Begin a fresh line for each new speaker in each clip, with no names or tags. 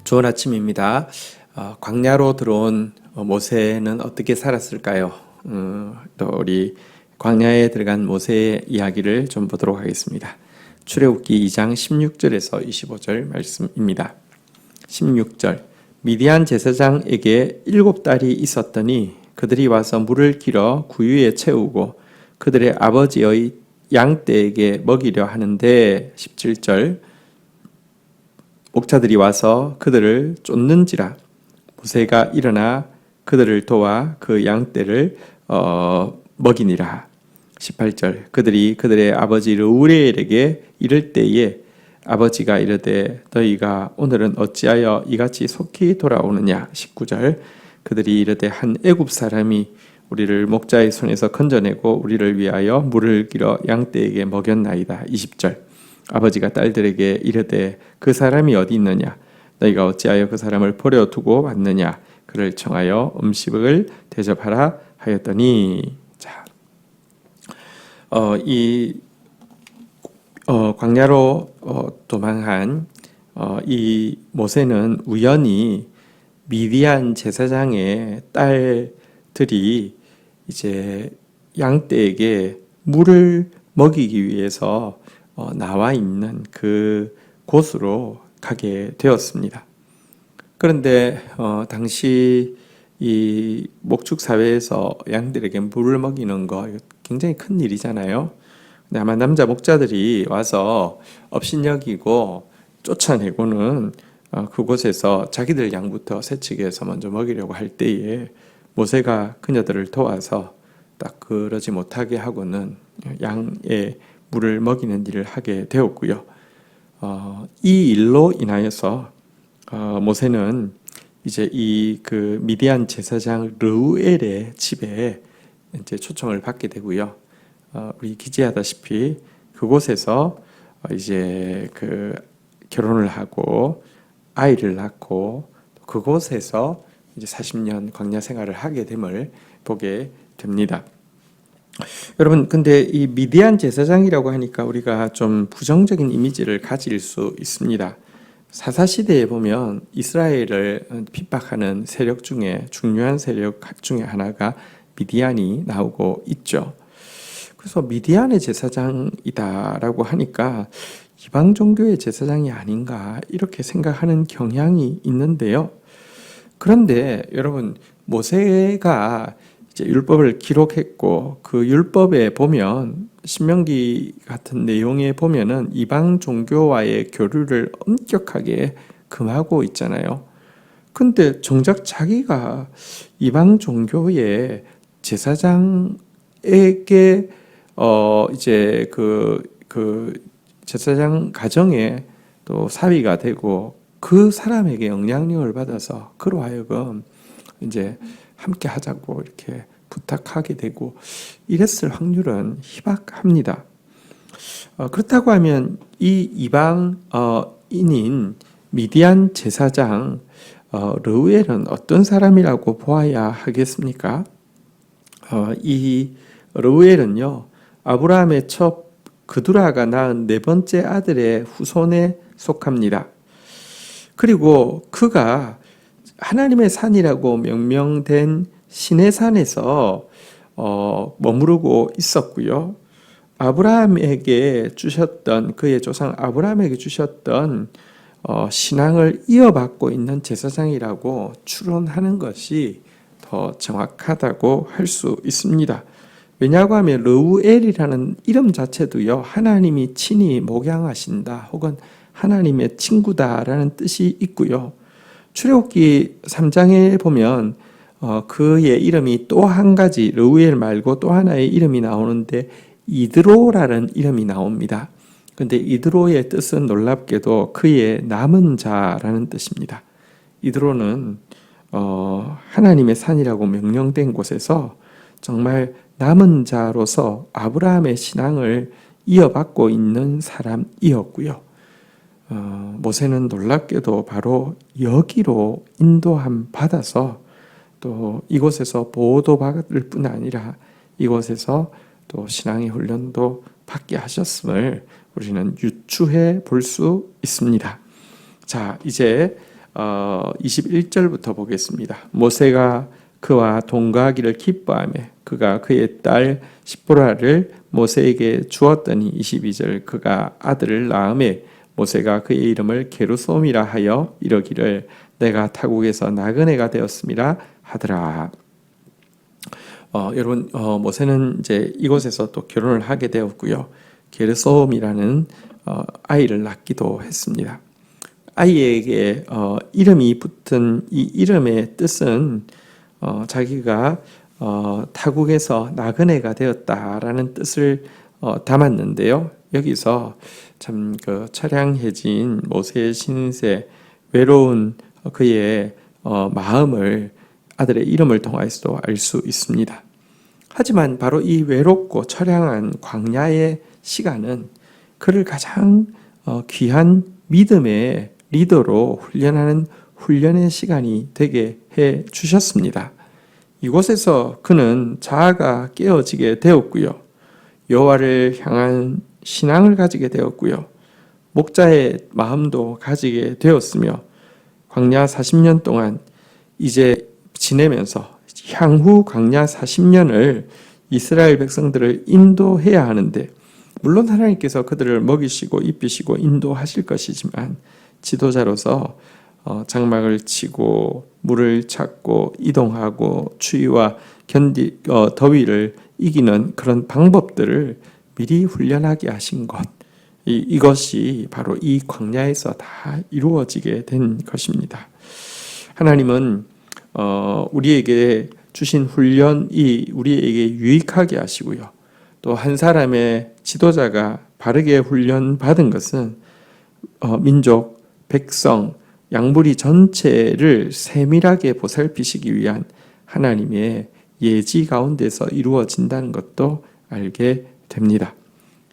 좋은 아침입니다. 광야로 들어온 모세는 어떻게 살았을까요? 또 우리 광야에 들어간 모세의 이야기를 좀 보도록 하겠습니다. 출애굽기 2장 16절에서 25절 말씀입니다. 16절 미디안 제사장에게 7딸이 있었더니 그들이 와서 물을 길어 구유에 채우고 그들의 아버지의 양떼에게 먹이려 하는데 17절 목자들이 와서 그들을 쫓는지라 모세가 일어나 그들을 도와 그 양떼를 먹이니라. 18절 그들이 그들의 아버지 르우엘에게 이를 때에 아버지가 이르되 너희가 오늘은 어찌하여 이같이 속히 돌아오느냐. 19절 그들이 이르되 한 애굽 사람이 우리를 목자의 손에서 건져내고 우리를 위하여 물을 길어 양떼에게 먹였나이다. 20절 아버지가 딸들에게 이르되 그 사람이 어디 있느냐 너희가 어찌하여 그 사람을 버려두고 왔느냐 그를 청하여 음식을 대접하라 하였더니 광야로 도망한 이 모세는 우연히 미디안 제사장의 딸들이 이제 양떼에게 물을 먹이기 위해서 나와 있는 그 곳으로 가게 되었습니다. 그런데 당시 이 목축 사회에서 양들에게 물을 먹이는 거 굉장히 큰 일이잖아요. 근데 아마 남자 목자들이 와서 업신여기고 쫓아내고는 그곳에서 자기들 양부터 세치게해서 먼저 먹이려고 할 때에 모세가 그녀들을 도와서 딱 그러지 못하게 하고는 양의 물을 먹이는 일을 하게 되었고요. 이 일로 인하여서 모세는 이제 이 그 미디안 제사장 르우엘의 집에 이제 초청을 받게 되고요. 우리 기재하다시피 그곳에서 이제 그 결혼을 하고 아이를 낳고 그곳에서 이제 40년 광야 생활을 하게 됨을 보게 됩니다. 여러분, 근데 이 미디안 제사장이라고 하니까 우리가 좀 부정적인 이미지를 가질 수 있습니다. 사사시대에 보면 이스라엘을 핍박하는 세력 중에 중요한 세력 중에 하나가 미디안이 나오고 있죠. 그래서 미디안의 제사장이다라고 하니까 이방 종교의 제사장이 아닌가 이렇게 생각하는 경향이 있는데요. 그런데 여러분, 모세가 이제 율법을 기록했고 그 율법에 보면 신명기 같은 내용에 보면은 이방 종교와의 교류를 엄격하게 금하고 있잖아요. 근데 정작 자기가 이방 종교의 제사장에게 이제 그 제사장 가정에 또 사위가 되고 그 사람에게 영향력을 받아서 그로 하여금 이제 함께 하자고 이렇게 부탁하게 되고 이랬을 확률은 희박합니다. 그렇다고 하면 이 이방인인 미디안 제사장 르우엘은 어떤 사람이라고 보아야 하겠습니까? 이 르우엘은요 아브라함의 첫 그두라가 낳은 네 번째 아들의 후손에 속합니다. 그리고 그가 하나님의 산이라고 명명된 시내산에서 머무르고 있었고요. 아브라함에게 주셨던 그의 조상 아브라함에게 주셨던 신앙을 이어받고 있는 제사장이라고 추론하는 것이 더 정확하다고 할 수 있습니다. 왜냐하고 하면 르우엘이라는 이름 자체도요 하나님이 친히 목양하신다 혹은 하나님의 친구다라는 뜻이 있고요. 출애굽기 3장에 보면 그의 이름이 또 한 가지 르우엘 말고 또 하나의 이름이 나오는데 이드로라는 이름이 나옵니다. 근데 이드로의 뜻은 놀랍게도 그의 남은 자라는 뜻입니다. 이드로는 하나님의 산이라고 명령된 곳에서 정말 남은 자로서 아브라함의 신앙을 이어받고 있는 사람이었고요. 모세는 놀랍게도 바로 여기로 인도함 받아서 또 이곳에서 보호도 받을 뿐 아니라 이곳에서 또 신앙의 훈련도 받게 하셨음을 우리는 유추해 볼 수 있습니다. 자, 이제 21절부터 보겠습니다. 모세가 그와 동거하기를 기뻐하며 그가 그의 딸 시보라를 모세에게 주었더니 22절 그가 아들을 낳음에 모세가 그의 이름을 게르솜이라 하여 이르기를 내가 타국에서 나그네가 되었음이라 하더라. 여러분 모세는 이제 이곳에서 또 결혼을 하게 되었고요. 게르솜이라는 아이를 낳기도 했습니다. 아이에게 이름이 붙은 이 이름의 뜻은 자기가 타국에서 나그네가 되었다라는 뜻을 담았는데요. 여기서 참 그 처량해진 모세의 신세, 외로운 그의 마음을 아들의 이름을 통해서도 알 수 있습니다. 하지만 바로 이 외롭고 처량한 광야의 시간은 그를 가장 귀한 믿음의 리더로 훈련하는 훈련의 시간이 되게 해 주셨습니다. 이곳에서 그는 자아가 깨어지게 되었고요. 여호와를 향한 신앙을 가지게 되었고요. 목자의 마음도 가지게 되었으며 광야 40년 동안 이제 지내면서 향후 광야 40년을 이스라엘 백성들을 인도해야 하는데 물론 하나님께서 그들을 먹이시고 입히시고 인도하실 것이지만 지도자로서 장막을 치고 물을 찾고 이동하고 추위와 더위를 이기는 그런 방법들을 미리 훈련하게 하신 것, 이것이 바로 이 광야에서 다 이루어지게 된 것입니다. 하나님은 우리에게 주신 훈련이 우리에게 유익하게 하시고요. 또 한 사람의 지도자가 바르게 훈련받은 것은 민족, 백성, 양무리 전체를 세밀하게 보살피시기 위한 하나님의 예지 가운데서 이루어진다는 것도 알게 됩니다.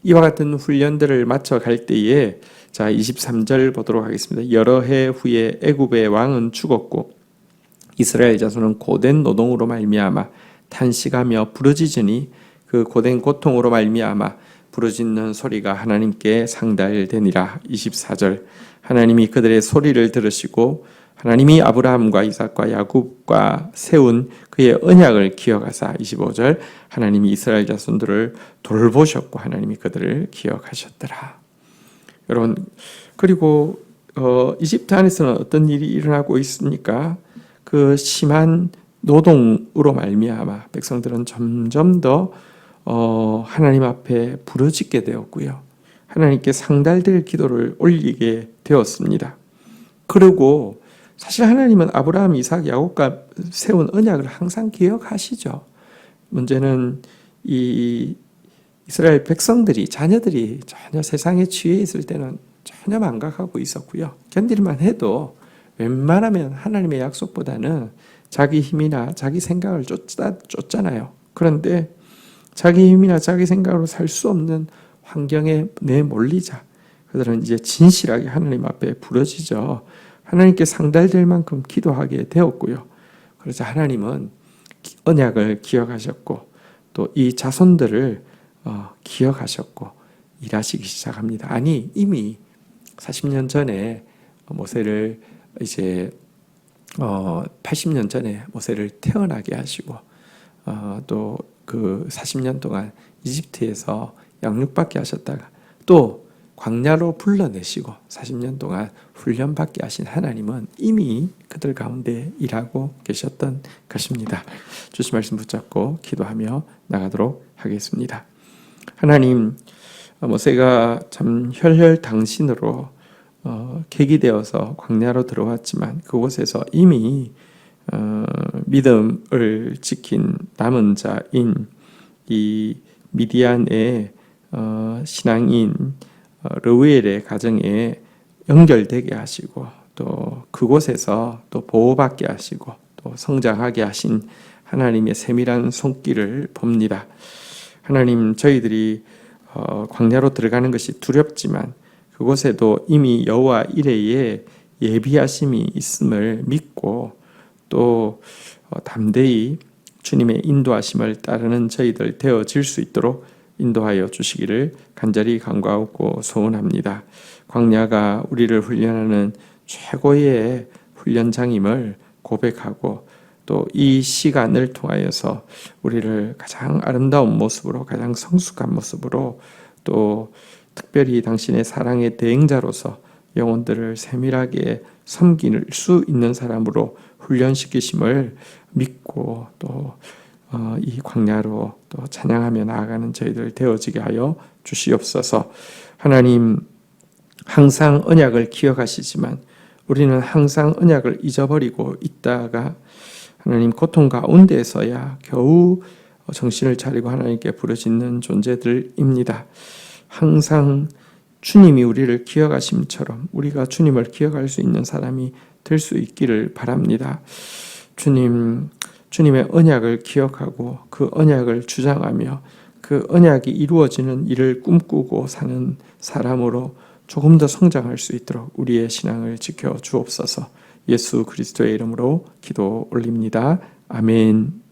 이와 같은 훈련들을 마쳐 갈 때에 자 23절 보도록 하겠습니다. 여러 해 후에 애굽의 왕은 죽었고 이스라엘 자손은 고된 노동으로 말미암아 탄식하며 부르짖으니 그 고된 고통으로 말미암아 부르짖는 소리가 하나님께 상달되니라. 24절 하나님이 그들의 소리를 들으시고 하나님이 아브라함과 이삭과 야곱과 세운 그의 언약을 기억하사 25절 하나님이 이스라엘 자손들을 돌보셨고 하나님이 그들을 기억하셨더라. 여러분 그리고 이집트 안에서는 어떤 일이 일어나고 있습니까? 그 심한 노동으로 말미암아 백성들은 점점 더 하나님 앞에 부르짖게 되었고요. 하나님께 상달될 기도를 올리게 되었습니다. 그리고 사실 하나님은 아브라함, 이삭, 야곱과 세운 언약을 항상 기억하시죠. 문제는 이 이스라엘 백성들이 자녀들이 전혀 세상에 취해 있을 때는 전혀 망각하고 있었고요. 견딜만 해도 웬만하면 하나님의 약속보다는 자기 힘이나 자기 생각을 쫓잖아요. 그런데 자기 힘이나 자기 생각으로 살 수 없는 환경에 내몰리자 그들은 이제 진실하게 하나님 앞에 부르짖어 하나님께 상달될 만큼 기도하게 되었고요. 그래서 하나님은 언약을 기억하셨고 또 이 자손들을 기억하셨고 일하시기 시작합니다. 아니 이미 40년 전에 모세를 이제 80년 전에 모세를 태어나게 하시고 또 그 40년 동안 이집트에서 양육받게 하셨다가 또 광야로 불러내시고 40년 동안 훈련받게 하신 하나님은 이미 그들 가운데 일하고 계셨던 것입니다. 주신 말씀 붙잡고 기도하며 나가도록 하겠습니다. 하나님, 모세가 참 혈혈당신으로 계기되어서 광야로 들어왔지만 그곳에서 이미 믿음을 지킨 남은 자인 이 미디안의 신앙인 르우엘의 가정에 연결되게 하시고 또 그곳에서 또 보호받게 하시고 또 성장하게 하신 하나님의 세밀한 손길을 봅니다. 하나님, 저희들이 광야로 들어가는 것이 두렵지만 그곳에도 이미 여호와 이레의 예비하심이 있음을 믿고 또 담대히 주님의 인도하심을 따르는 저희들 되어질 수 있도록 인도하여 주시기를 간절히 간구하고 소원합니다. 광야가 우리를 훈련하는 최고의 훈련장임을 고백하고 또 이 시간을 통하여서 우리를 가장 아름다운 모습으로 가장 성숙한 모습으로 또 특별히 당신의 사랑의 대행자로서 영혼들을 세밀하게 섬길 수 있는 사람으로 훈련시키심을 믿고 또 이 광야로 또 찬양하며 나아가는 저희들 되어지게 하여 주시옵소서. 하나님 항상 언약을 기억하시지만 우리는 항상 언약을 잊어버리고 있다가 하나님 고통 가운데에서야 겨우 정신을 차리고 하나님께 부르짖는 존재들입니다. 항상 주님이 우리를 기억하심처럼 우리가 주님을 기억할 수 있는 사람이 될 수 있기를 바랍니다. 주님의 언약을 기억하고 그 언약을 주장하며 그 언약이 이루어지는 일을 꿈꾸고 사는 사람으로 조금 더 성장할 수 있도록 우리의 신앙을 지켜 주옵소서. 예수 그리스도의 이름으로 기도 올립니다. 아멘.